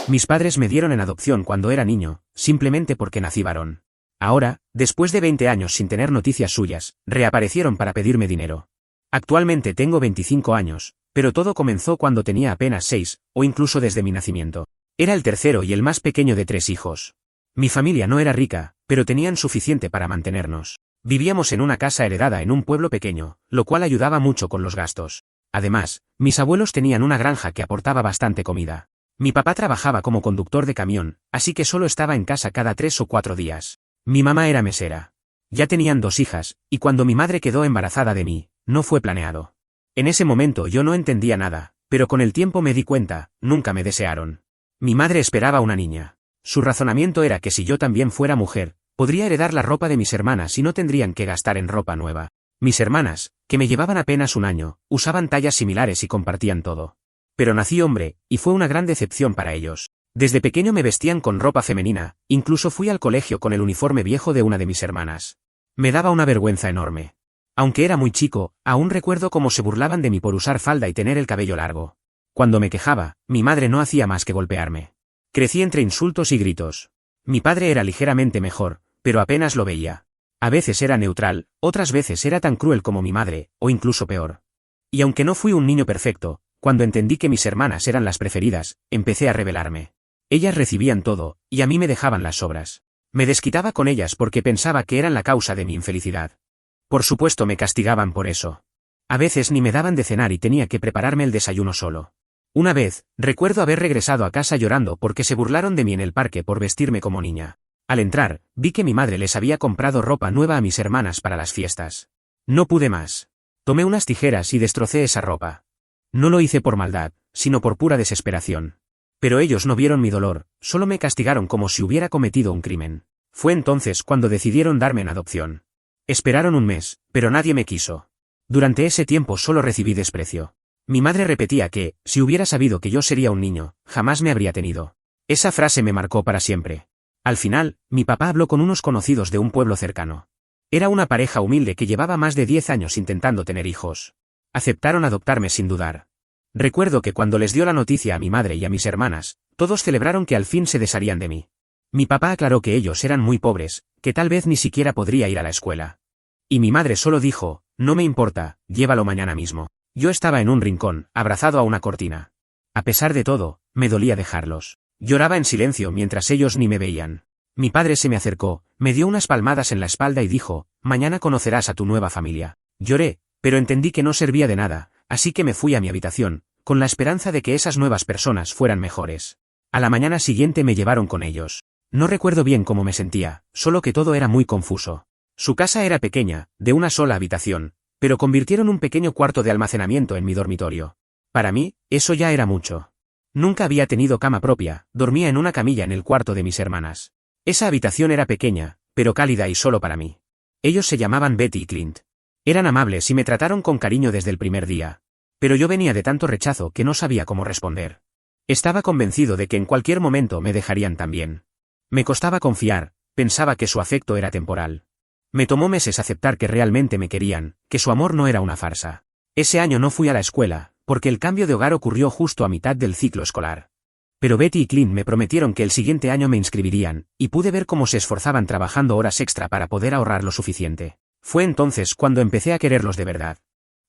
Mis padres me dieron en adopción cuando era niño, simplemente porque nací varón. Ahora, después de 20 años sin tener noticias suyas, reaparecieron para pedirme dinero. Actualmente tengo 25 años, pero todo comenzó cuando tenía apenas 6, o incluso desde mi nacimiento. Era el tercero y el más pequeño de 3 hijos. Mi familia no era rica, pero tenían suficiente para mantenernos. Vivíamos en una casa heredada en un pueblo pequeño, lo cual ayudaba mucho con los gastos. Además, mis abuelos tenían una granja que aportaba bastante comida. Mi papá trabajaba como conductor de camión, así que solo estaba en casa cada 3 o 4 días. Mi mamá era mesera. Ya tenían 2 hijas, y cuando mi madre quedó embarazada de mí, no fue planeado. En ese momento yo no entendía nada, pero con el tiempo me di cuenta, nunca me desearon. Mi madre esperaba una niña. Su razonamiento era que si yo también fuera mujer, podría heredar la ropa de mis hermanas y no tendrían que gastar en ropa nueva. Mis hermanas, que me llevaban apenas un año, usaban tallas similares y compartían todo. Pero nací hombre, y fue una gran decepción para ellos. Desde pequeño me vestían con ropa femenina, incluso fui al colegio con el uniforme viejo de una de mis hermanas. Me daba una vergüenza enorme. Aunque era muy chico, aún recuerdo cómo se burlaban de mí por usar falda y tener el cabello largo. Cuando me quejaba, mi madre no hacía más que golpearme. Crecí entre insultos y gritos. Mi padre era ligeramente mejor, pero apenas lo veía. A veces era neutral, otras veces era tan cruel como mi madre, o incluso peor. Y aunque no fui un niño perfecto, cuando entendí que mis hermanas eran las preferidas, empecé a rebelarme. Ellas recibían todo, y a mí me dejaban las sobras. Me desquitaba con ellas porque pensaba que eran la causa de mi infelicidad. Por supuesto me castigaban por eso. A veces ni me daban de cenar y tenía que prepararme el desayuno solo. Una vez, recuerdo haber regresado a casa llorando porque se burlaron de mí en el parque por vestirme como niña. Al entrar, vi que mi madre les había comprado ropa nueva a mis hermanas para las fiestas. No pude más. Tomé unas tijeras y destrocé esa ropa. No lo hice por maldad, sino por pura desesperación. Pero ellos no vieron mi dolor, solo me castigaron como si hubiera cometido un crimen. Fue entonces cuando decidieron darme en adopción. Esperaron un mes, pero nadie me quiso. Durante ese tiempo solo recibí desprecio. Mi madre repetía que, si hubiera sabido que yo sería un niño, jamás me habría tenido. Esa frase me marcó para siempre. Al final, mi papá habló con unos conocidos de un pueblo cercano. Era una pareja humilde que llevaba más de 10 años intentando tener hijos. Aceptaron adoptarme sin dudar. Recuerdo que cuando les dio la noticia a mi madre y a mis hermanas, todos celebraron que al fin se desharían de mí. Mi papá aclaró que ellos eran muy pobres, que tal vez ni siquiera podría ir a la escuela. Y mi madre solo dijo, no me importa, llévalo mañana mismo. Yo estaba en un rincón, abrazado a una cortina. A pesar de todo, me dolía dejarlos. Lloraba en silencio mientras ellos ni me veían. Mi padre se me acercó, me dio unas palmadas en la espalda y dijo, mañana conocerás a tu nueva familia. Lloré, pero entendí que no servía de nada, así que me fui a mi habitación, con la esperanza de que esas nuevas personas fueran mejores. A la mañana siguiente me llevaron con ellos. No recuerdo bien cómo me sentía, solo que todo era muy confuso. Su casa era pequeña, de una sola habitación, pero convirtieron un pequeño cuarto de almacenamiento en mi dormitorio. Para mí, eso ya era mucho. Nunca había tenido cama propia, dormía en una camilla en el cuarto de mis hermanas. Esa habitación era pequeña, pero cálida y solo para mí. Ellos se llamaban Betty y Clint. Eran amables y me trataron con cariño desde el primer día. Pero yo venía de tanto rechazo que no sabía cómo responder. Estaba convencido de que en cualquier momento me dejarían también. Me costaba confiar, pensaba que su afecto era temporal. Me tomó meses aceptar que realmente me querían, que su amor no era una farsa. Ese año no fui a la escuela, porque el cambio de hogar ocurrió justo a mitad del ciclo escolar. Pero Betty y Clint me prometieron que el siguiente año me inscribirían, y pude ver cómo se esforzaban trabajando horas extra para poder ahorrar lo suficiente. Fue entonces cuando empecé a quererlos de verdad.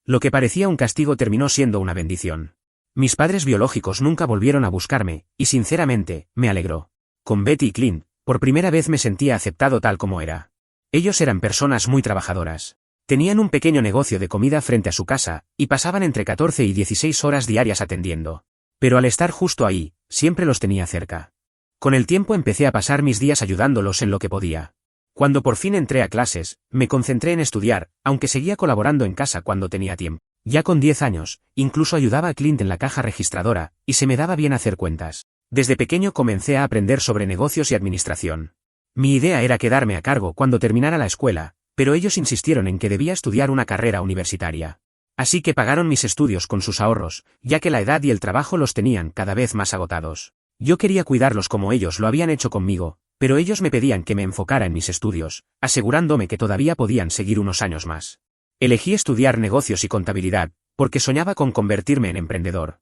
Lo que parecía un castigo terminó siendo una bendición. Mis padres biológicos nunca volvieron a buscarme, y sinceramente, me alegró. Con Betty y Clint, por primera vez me sentía aceptado tal como era. Ellos eran personas muy trabajadoras. Tenían un pequeño negocio de comida frente a su casa, y pasaban entre 14 y 16 horas diarias atendiendo. Pero al estar justo ahí, siempre los tenía cerca. Con el tiempo empecé a pasar mis días ayudándolos en lo que podía. Cuando por fin entré a clases, me concentré en estudiar, aunque seguía colaborando en casa cuando tenía tiempo. Ya con 10 años, incluso ayudaba a Clint en la caja registradora, y se me daba bien hacer cuentas. Desde pequeño comencé a aprender sobre negocios y administración. Mi idea era quedarme a cargo cuando terminara la escuela, pero ellos insistieron en que debía estudiar una carrera universitaria. Así que pagaron mis estudios con sus ahorros, ya que la edad y el trabajo los tenían cada vez más agotados. Yo quería cuidarlos como ellos lo habían hecho conmigo, pero ellos me pedían que me enfocara en mis estudios, asegurándome que todavía podían seguir unos años más. Elegí estudiar negocios y contabilidad, porque soñaba con convertirme en emprendedor.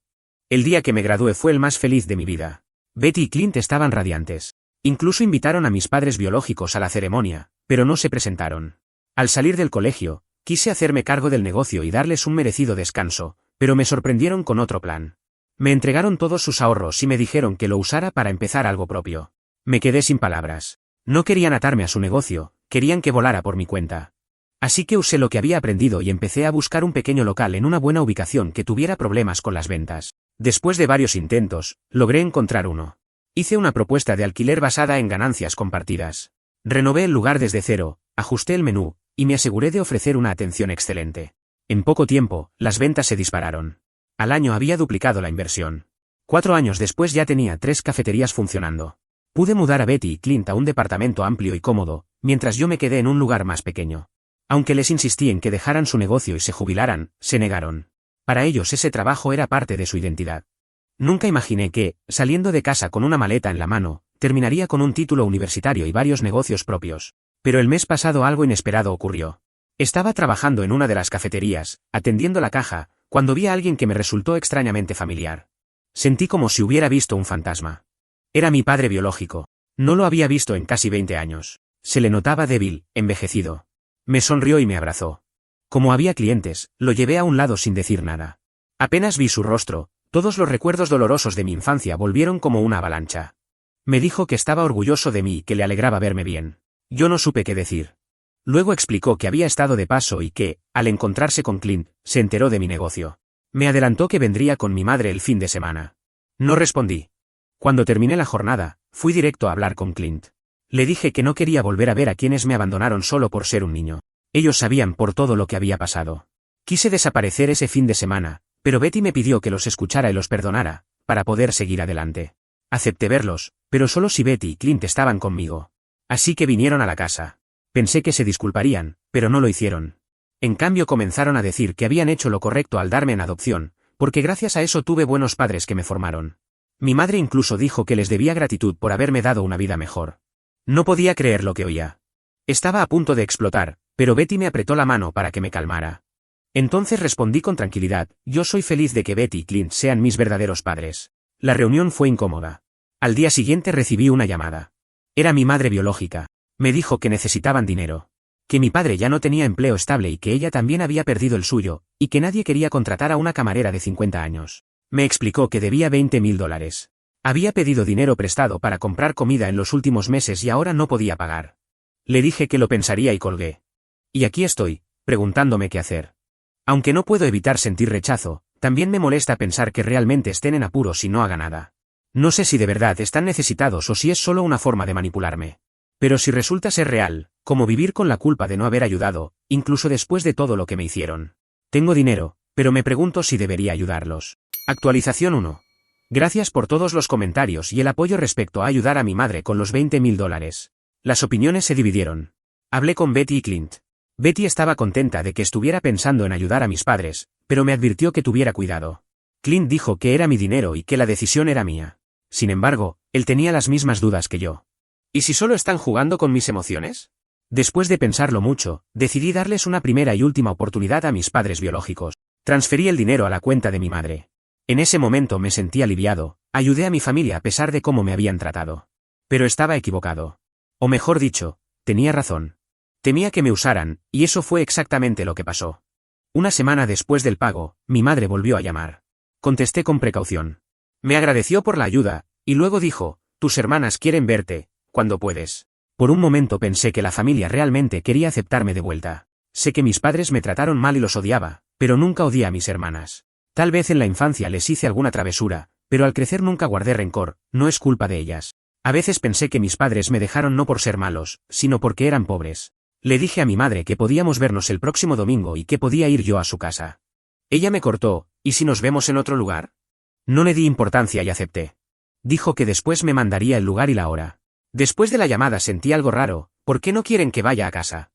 El día que me gradué fue el más feliz de mi vida. Betty y Clint estaban radiantes. Incluso invitaron a mis padres biológicos a la ceremonia, pero no se presentaron. Al salir del colegio, quise hacerme cargo del negocio y darles un merecido descanso, pero me sorprendieron con otro plan. Me entregaron todos sus ahorros y me dijeron que lo usara para empezar algo propio. Me quedé sin palabras. No querían atarme a su negocio, querían que volara por mi cuenta. Así que usé lo que había aprendido y empecé a buscar un pequeño local en una buena ubicación que tuviera problemas con las ventas. Después de varios intentos, logré encontrar uno. Hice una propuesta de alquiler basada en ganancias compartidas. Renové el lugar desde cero, ajusté el menú, y me aseguré de ofrecer una atención excelente. En poco tiempo, las ventas se dispararon. Al año había duplicado la inversión. 4 años después ya tenía 3 cafeterías funcionando. Pude mudar a Betty y Clint a un departamento amplio y cómodo, mientras yo me quedé en un lugar más pequeño. Aunque les insistí en que dejaran su negocio y se jubilaran, se negaron. Para ellos ese trabajo era parte de su identidad. Nunca imaginé que, saliendo de casa con una maleta en la mano, terminaría con un título universitario y varios negocios propios. Pero el mes pasado algo inesperado ocurrió. Estaba trabajando en una de las cafeterías, atendiendo la caja, cuando vi a alguien que me resultó extrañamente familiar. Sentí como si hubiera visto un fantasma. Era mi padre biológico. No lo había visto en casi 20 años. Se le notaba débil, envejecido. Me sonrió y me abrazó. Como había clientes, lo llevé a un lado sin decir nada. Apenas vi su rostro, todos los recuerdos dolorosos de mi infancia volvieron como una avalancha. Me dijo que estaba orgulloso de mí y que le alegraba verme bien. Yo no supe qué decir. Luego explicó que había estado de paso y que, al encontrarse con Clint, se enteró de mi negocio. Me adelantó que vendría con mi madre el fin de semana. No respondí. Cuando terminé la jornada, fui directo a hablar con Clint. Le dije que no quería volver a ver a quienes me abandonaron solo por ser un niño. Ellos sabían por todo lo que había pasado. Quise desaparecer ese fin de semana, pero Betty me pidió que los escuchara y los perdonara, para poder seguir adelante. Acepté verlos, pero solo si Betty y Clint estaban conmigo. Así que vinieron a la casa. Pensé que se disculparían, pero no lo hicieron. En cambio comenzaron a decir que habían hecho lo correcto al darme en adopción, porque gracias a eso tuve buenos padres que me formaron. Mi madre incluso dijo que les debía gratitud por haberme dado una vida mejor. No podía creer lo que oía. Estaba a punto de explotar, pero Betty me apretó la mano para que me calmara. Entonces respondí con tranquilidad, yo soy feliz de que Betty y Clint sean mis verdaderos padres. La reunión fue incómoda. Al día siguiente recibí una llamada. Era mi madre biológica. Me dijo que necesitaban dinero. Que mi padre ya no tenía empleo estable y que ella también había perdido el suyo, y que nadie quería contratar a una camarera de 50 años. Me explicó que debía $20,000. Había pedido dinero prestado para comprar comida en los últimos meses y ahora no podía pagar. Le dije que lo pensaría y colgué. Y aquí estoy, preguntándome qué hacer. Aunque no puedo evitar sentir rechazo, también me molesta pensar que realmente estén en apuros y no haga nada. No sé si de verdad están necesitados o si es solo una forma de manipularme. Pero si resulta ser real, ¿cómo vivir con la culpa de no haber ayudado, incluso después de todo lo que me hicieron? Tengo dinero, pero me pregunto si debería ayudarlos. Actualización 1. Gracias por todos los comentarios y el apoyo respecto a ayudar a mi madre con los $20,000. Las opiniones se dividieron. Hablé con Betty y Clint. Betty estaba contenta de que estuviera pensando en ayudar a mis padres, pero me advirtió que tuviera cuidado. Clint dijo que era mi dinero y que la decisión era mía. Sin embargo, él tenía las mismas dudas que yo. ¿Y si solo están jugando con mis emociones? Después de pensarlo mucho, decidí darles una primera y última oportunidad a mis padres biológicos. Transferí el dinero a la cuenta de mi madre. En ese momento me sentí aliviado, ayudé a mi familia a pesar de cómo me habían tratado. Pero estaba equivocado. O mejor dicho, tenía razón. Temía que me usaran, y eso fue exactamente lo que pasó. Una semana después del pago, mi madre volvió a llamar. Contesté con precaución. Me agradeció por la ayuda, y luego dijo, tus hermanas quieren verte, cuando puedes. Por un momento pensé que la familia realmente quería aceptarme de vuelta. Sé que mis padres me trataron mal y los odiaba, pero nunca odié a mis hermanas. Tal vez en la infancia les hice alguna travesura, pero al crecer nunca guardé rencor, no es culpa de ellas. A veces pensé que mis padres me dejaron no por ser malos, sino porque eran pobres. Le dije a mi madre que podíamos vernos el próximo domingo y que podía ir yo a su casa. Ella me cortó, ¿y si nos vemos en otro lugar? No le di importancia y acepté. Dijo que después me mandaría el lugar y la hora. Después de la llamada sentí algo raro, ¿por qué no quieren que vaya a casa?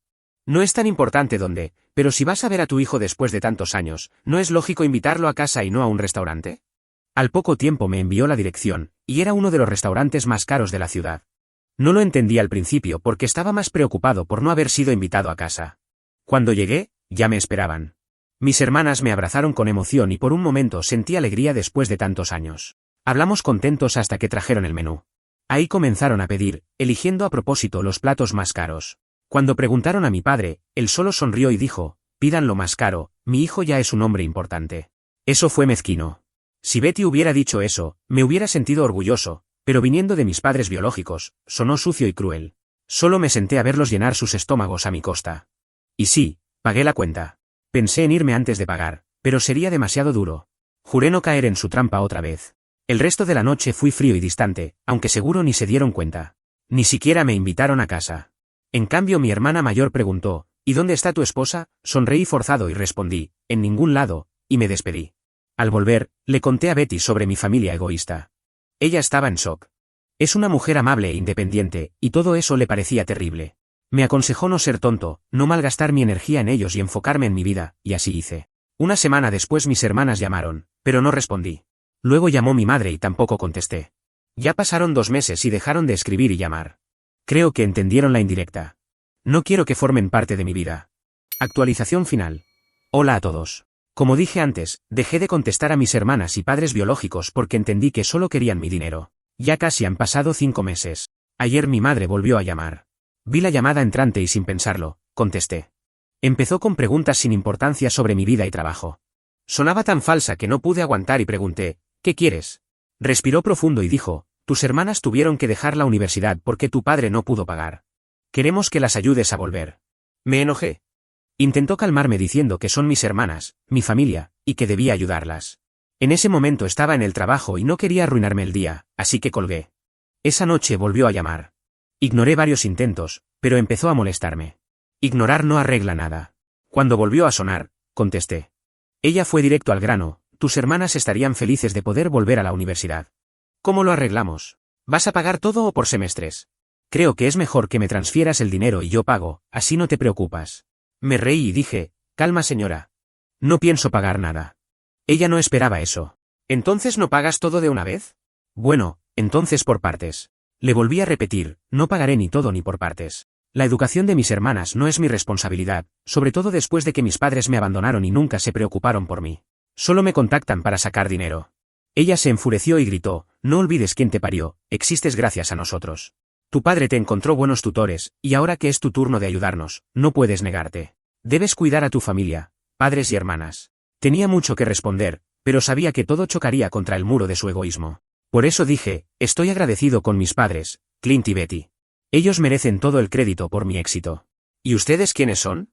No es tan importante dónde, pero si vas a ver a tu hijo después de tantos años, ¿no es lógico invitarlo a casa y no a un restaurante? Al poco tiempo me envió la dirección, y era uno de los restaurantes más caros de la ciudad. No lo entendí al principio porque estaba más preocupado por no haber sido invitado a casa. Cuando llegué, ya me esperaban. Mis hermanas me abrazaron con emoción y por un momento sentí alegría después de tantos años. Hablamos contentos hasta que trajeron el menú. Ahí comenzaron a pedir, eligiendo a propósito los platos más caros. Cuando preguntaron a mi padre, él solo sonrió y dijo, pidan lo más caro, mi hijo ya es un hombre importante. Eso fue mezquino. Si Betty hubiera dicho eso, me hubiera sentido orgulloso, pero viniendo de mis padres biológicos, sonó sucio y cruel. Solo me senté a verlos llenar sus estómagos a mi costa. Y sí, pagué la cuenta. Pensé en irme antes de pagar, pero sería demasiado duro. Juré no caer en su trampa otra vez. El resto de la noche fui frío y distante, aunque seguro ni se dieron cuenta. Ni siquiera me invitaron a casa. En cambio mi hermana mayor preguntó, ¿y dónde está tu esposa? Sonreí forzado y respondí, en ningún lado, y me despedí. Al volver, le conté a Betty sobre mi familia egoísta. Ella estaba en shock. Es una mujer amable e independiente, y todo eso le parecía terrible. Me aconsejó no ser tonto, no malgastar mi energía en ellos y enfocarme en mi vida, y así hice. Una semana después mis hermanas llamaron, pero no respondí. Luego llamó mi madre y tampoco contesté. Ya pasaron 2 meses y dejaron de escribir y llamar. Creo que entendieron la indirecta. No quiero que formen parte de mi vida. Actualización final. Hola a todos. Como dije antes, dejé de contestar a mis hermanas y padres biológicos porque entendí que solo querían mi dinero. Ya casi han pasado 5 meses. Ayer mi madre volvió a llamar. Vi la llamada entrante y sin pensarlo, contesté. Empezó con preguntas sin importancia sobre mi vida y trabajo. Sonaba tan falsa que no pude aguantar y pregunté, ¿qué quieres? Respiró profundo y dijo, tus hermanas tuvieron que dejar la universidad porque tu padre no pudo pagar. Queremos que las ayudes a volver. Me enojé. Intentó calmarme diciendo que son mis hermanas, mi familia, y que debía ayudarlas. En ese momento estaba en el trabajo y no quería arruinarme el día, así que colgué. Esa noche volvió a llamar. Ignoré varios intentos, pero empezó a molestarme. Ignorar no arregla nada. Cuando volvió a sonar, contesté. Ella fue directo al grano, tus hermanas estarían felices de poder volver a la universidad. ¿Cómo lo arreglamos? ¿Vas a pagar todo o por semestres? Creo que es mejor que me transfieras el dinero y yo pago, así no te preocupas. Me reí y dije, calma señora. No pienso pagar nada. Ella no esperaba eso. ¿Entonces no pagas todo de una vez? Bueno, entonces por partes. Le volví a repetir, no pagaré ni todo ni por partes. La educación de mis hermanas no es mi responsabilidad, sobre todo después de que mis padres me abandonaron y nunca se preocuparon por mí. Solo me contactan para sacar dinero. Ella se enfureció y gritó, no olvides quién te parió, existes gracias a nosotros. Tu padre te encontró buenos tutores, y ahora que es tu turno de ayudarnos, no puedes negarte. Debes cuidar a tu familia, padres y hermanas. Tenía mucho que responder, pero sabía que todo chocaría contra el muro de su egoísmo. Por eso dije, estoy agradecido con mis padres, Clint y Betty. Ellos merecen todo el crédito por mi éxito. ¿Y ustedes quiénes son?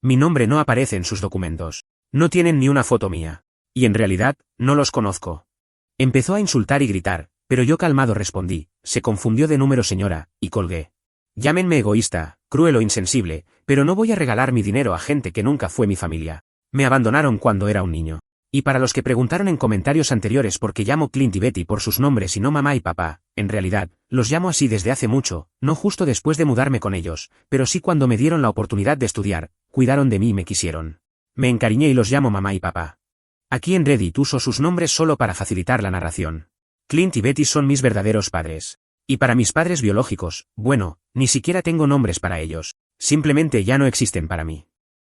Mi nombre no aparece en sus documentos. No tienen ni una foto mía. Y en realidad, no los conozco. Empezó a insultar y gritar, pero yo calmado respondí, se confundió de número señora, y colgué. Llámenme egoísta, cruel o insensible, pero no voy a regalar mi dinero a gente que nunca fue mi familia. Me abandonaron cuando era un niño. Y para los que preguntaron en comentarios anteriores por qué llamo Clint y Betty por sus nombres y no mamá y papá, en realidad, los llamo así desde hace mucho, no justo después de mudarme con ellos, pero sí cuando me dieron la oportunidad de estudiar, cuidaron de mí y me quisieron. Me encariñé y los llamo mamá y papá. Aquí en Reddit uso sus nombres solo para facilitar la narración. Clint y Betty son mis verdaderos padres. Y para mis padres biológicos, bueno, ni siquiera tengo nombres para ellos. Simplemente ya no existen para mí.